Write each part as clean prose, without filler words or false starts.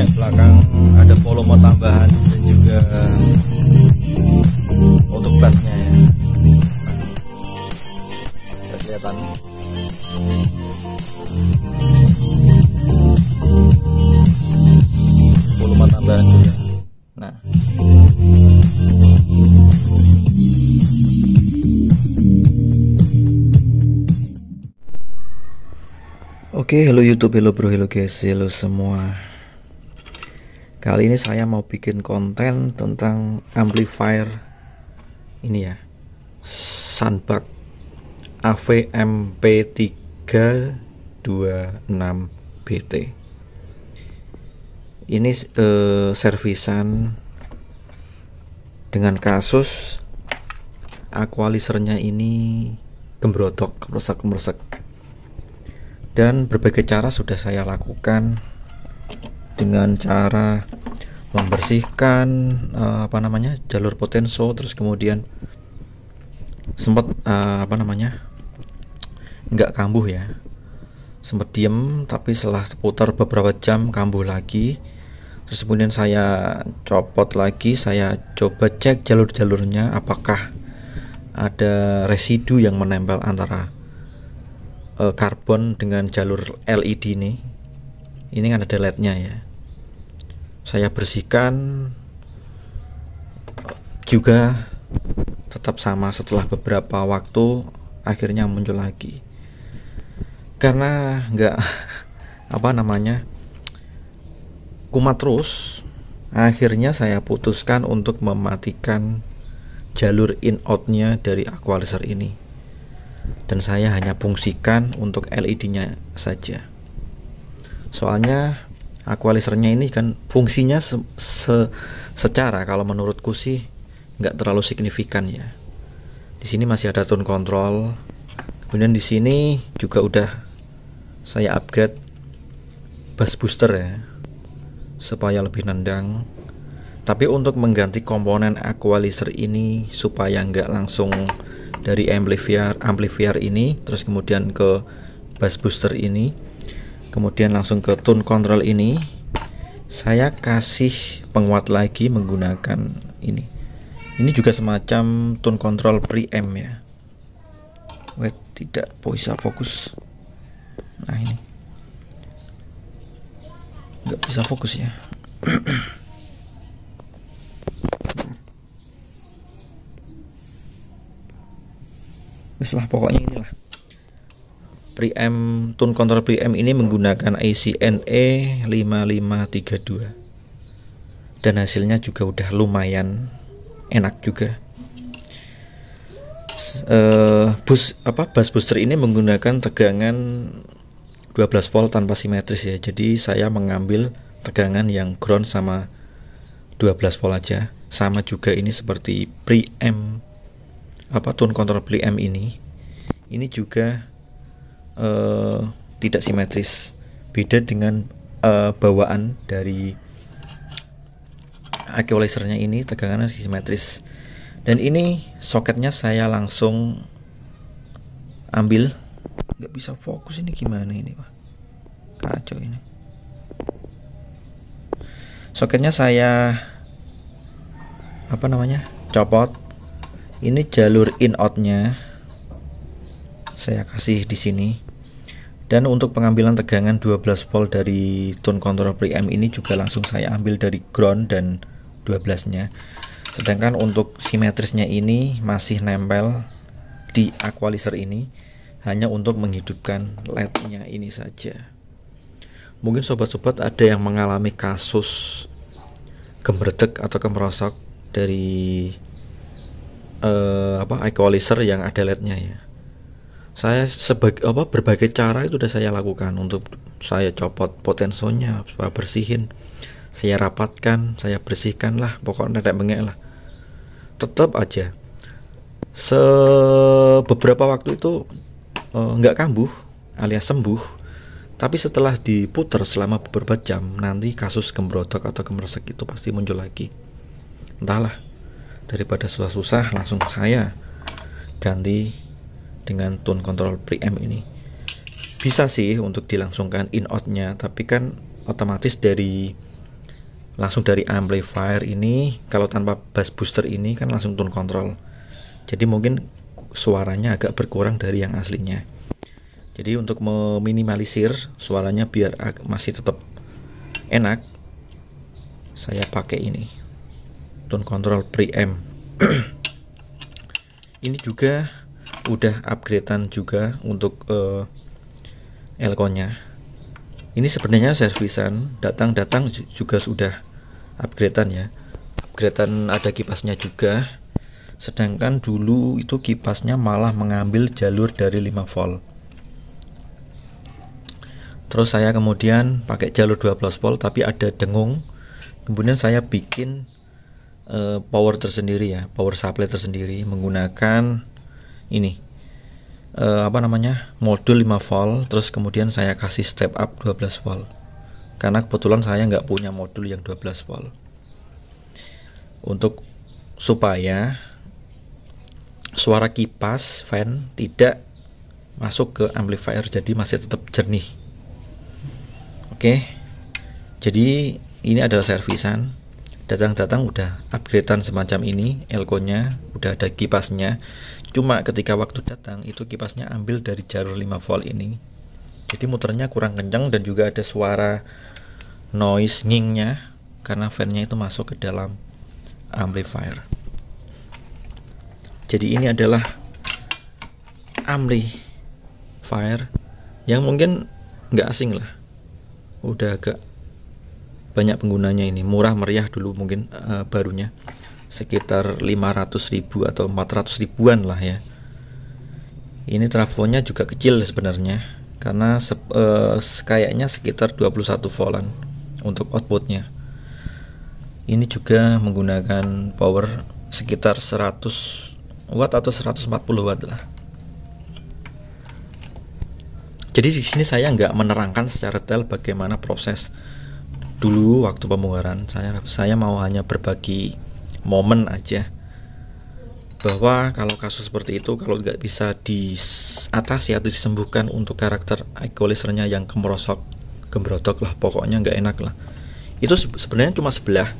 yang belakang ada volume tambahan dan juga untuk bassnya ya. Nah, kelihatan volume tambahan juga. Nah, oke, hello YouTube, hello bro, hello guys, hello semua. Kali ini saya mau bikin konten tentang amplifier ini ya, Sunbug AVMP326BT. Ini servisan dengan kasus equalizernya ini gembrotok, kemersek. Dan berbagai cara sudah saya lakukan, dengan cara membersihkan jalur potenso, terus kemudian sempat nggak kambuh ya, sempat diem, tapi setelah putar beberapa jam kambuh lagi. Terus kemudian saya copot lagi, saya coba cek jalur-jalurnya apakah ada residu yang menempel antara karbon dengan jalur LED ini kan ada LED-nya ya. Saya bersihkan juga, tetap sama, setelah beberapa waktu akhirnya muncul lagi. Karena nggak kumat terus, akhirnya saya putuskan untuk mematikan jalur in-out-nya dari equalizer ini, dan saya hanya fungsikan untuk LED-nya saja. Soalnya equalizernya ini kan fungsinya secara kalau menurutku sih nggak terlalu signifikan ya. Di sini masih ada tone control, kemudian di sini juga udah saya upgrade bass booster ya, supaya lebih nendang. Tapi untuk mengganti komponen equalizer ini supaya nggak langsung dari amplifier ini terus kemudian ke bass booster ini, kemudian langsung ke tone control ini, saya kasih penguat lagi menggunakan ini. Ini juga semacam tone control preamp ya. Wait, tidak bisa fokus. Nah, ini nggak bisa fokus ya. Setelah pokoknya inilah preamp, tone control preamp ini menggunakan IC-NE 5532 dan hasilnya juga udah lumayan enak juga. Bass booster ini menggunakan tegangan 12 volt tanpa simetris ya. Jadi saya mengambil tegangan yang ground sama 12 volt aja. Sama juga ini seperti preamp tone control preamp ini juga tidak simetris. Beda dengan bawaan dari equalizernya, ini tegangannya simetris. Dan ini soketnya saya langsung ambil. Nggak bisa fokus, ini gimana ini Pak, kacau ini. Soketnya saya copot. Ini jalur in out-nya saya kasih di sini. Dan untuk pengambilan tegangan 12 volt dari tone control preamp ini juga langsung saya ambil dari ground dan 12-nya. Sedangkan untuk simetrisnya ini masih nempel di equalizer ini, hanya untuk menghidupkan LED-nya ini saja. Mungkin sobat-sobat ada yang mengalami kasus gembredek atau kemerosok dari equalizer yang ada LED-nya ya. Saya berbagai cara itu udah saya lakukan. Untuk saya copot potensonya, saya bersihin, saya rapatkan, saya bersihkan lah, pokoknya tidak bengek lah. Tetap aja beberapa waktu itu nggak kambuh alias sembuh, tapi setelah diputar selama beberapa jam, nanti kasus gembrotok atau gemersek itu pasti muncul lagi. Entahlah, daripada susah-susah langsung saya ganti dengan tone control preamp ini. Bisa sih untuk dilangsungkan in out-nya, tapi kan otomatis dari langsung dari amplifier ini. Kalau tanpa bass booster ini kan langsung tone control, jadi mungkin suaranya agak berkurang dari yang aslinya. Jadi untuk meminimalisir suaranya biar masih tetap enak, saya pakai ini, tone control preamp. Ini juga udah upgradean juga untuk elko-nya. Ini sebenarnya servisan, datang juga sudah upgradean ya. Upgradean, ada kipasnya juga. Sedangkan dulu itu kipasnya malah mengambil jalur dari 5 volt. Terus saya kemudian pakai jalur 12 volt tapi ada dengung. Kemudian saya bikin power tersendiri ya, power supply tersendiri menggunakan ini modul 5 volt. Terus kemudian saya kasih step up 12 volt karena kebetulan saya nggak punya modul yang 12 volt, untuk supaya suara kipas fan tidak masuk ke amplifier, jadi masih tetap jernih. Oke, jadi ini adalah servisan. Datang udah upgradean semacam ini, elko-nya udah ada kipasnya. Cuma ketika waktu datang itu kipasnya ambil dari jalur 5 volt ini, jadi muternya kurang kencang dan juga ada suara noise ngingnya karena fan-nya itu masuk ke dalam amplifier. Jadi ini adalah amplifier yang mungkin nggak asing lah, udah agak banyak penggunanya. Ini murah meriah dulu mungkin, barunya sekitar 500.000 atau 400 ribuan lah ya. Ini trafonya juga kecil sebenarnya karena kayaknya sekitar 21 voltan untuk outputnya. Ini juga menggunakan power sekitar 100 watt atau 140 watt lah. Jadi di sini saya nggak menerangkan secara detail bagaimana proses dulu waktu pemunggaran. Saya mau hanya berbagi momen aja, bahwa kalau kasus seperti itu kalau nggak bisa diatasi atau disembuhkan untuk karakter equalizernya yang gembrotok lah, pokoknya nggak enak lah. Itu sebenarnya cuma sebelah,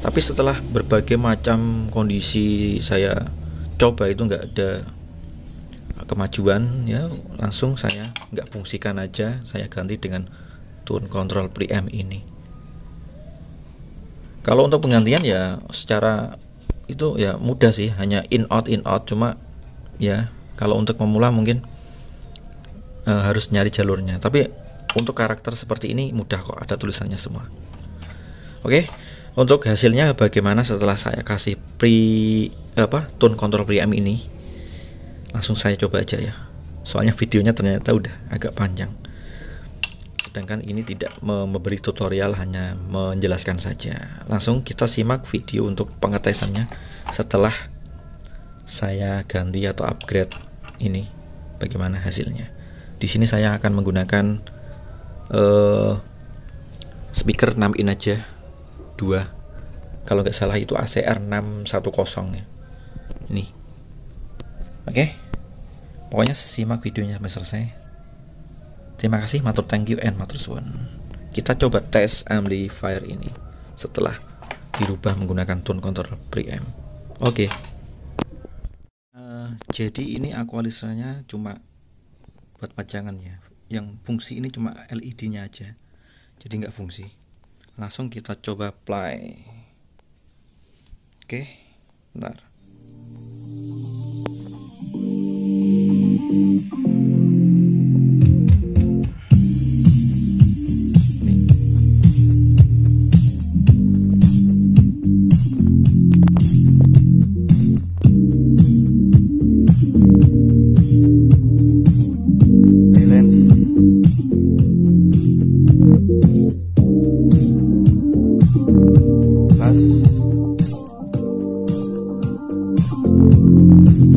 tapi setelah berbagai macam kondisi saya coba itu nggak ada kemajuan ya, langsung saya nggak fungsikan aja, saya ganti dengan tone control preamp ini. Kalau untuk penggantian ya secara itu ya mudah sih, hanya in out. Cuma ya kalau untuk pemula mungkin harus nyari jalurnya, tapi untuk karakter seperti ini mudah kok, ada tulisannya semua. Oke, untuk hasilnya bagaimana setelah saya kasih tone control preamp ini, langsung saya coba aja ya, soalnya videonya ternyata udah agak panjang. Sedangkan ini tidak memberi tutorial, hanya menjelaskan saja. Langsung kita simak video untuk pengetesannya setelah saya ganti atau upgrade ini, bagaimana hasilnya. Di sini saya akan menggunakan speaker 6 in aja, 2. Kalau nggak salah itu ACR 610 ya. Ini. Oke. Pokoknya simak videonya sampai selesai. Terima kasih, matur thank you and matur suwun. Kita coba tes amplifier ini setelah dirubah menggunakan tone control preamp. Oke. Jadi ini equalizernya cuma buat pajangan ya. Yang fungsi ini cuma LED-nya aja. Jadi nggak fungsi. Langsung kita coba play. Oke, bentar.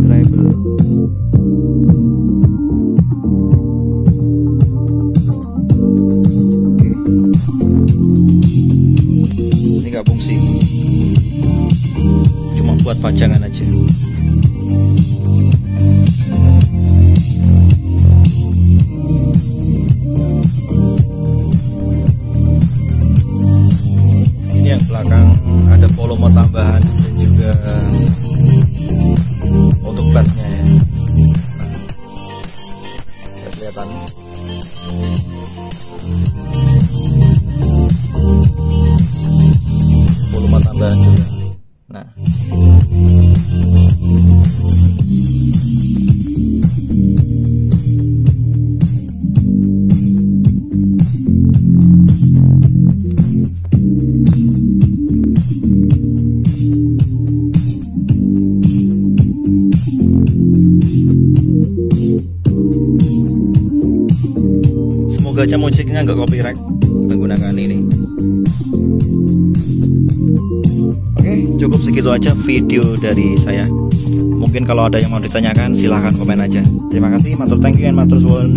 Treble. Semoga aja musiknya nggak copyright menggunakan ini. Oke, cukup segitu aja video dari saya. Mungkin kalau ada yang mau ditanyakan silahkan komen aja. Terima kasih, matur thank you and matur suwun.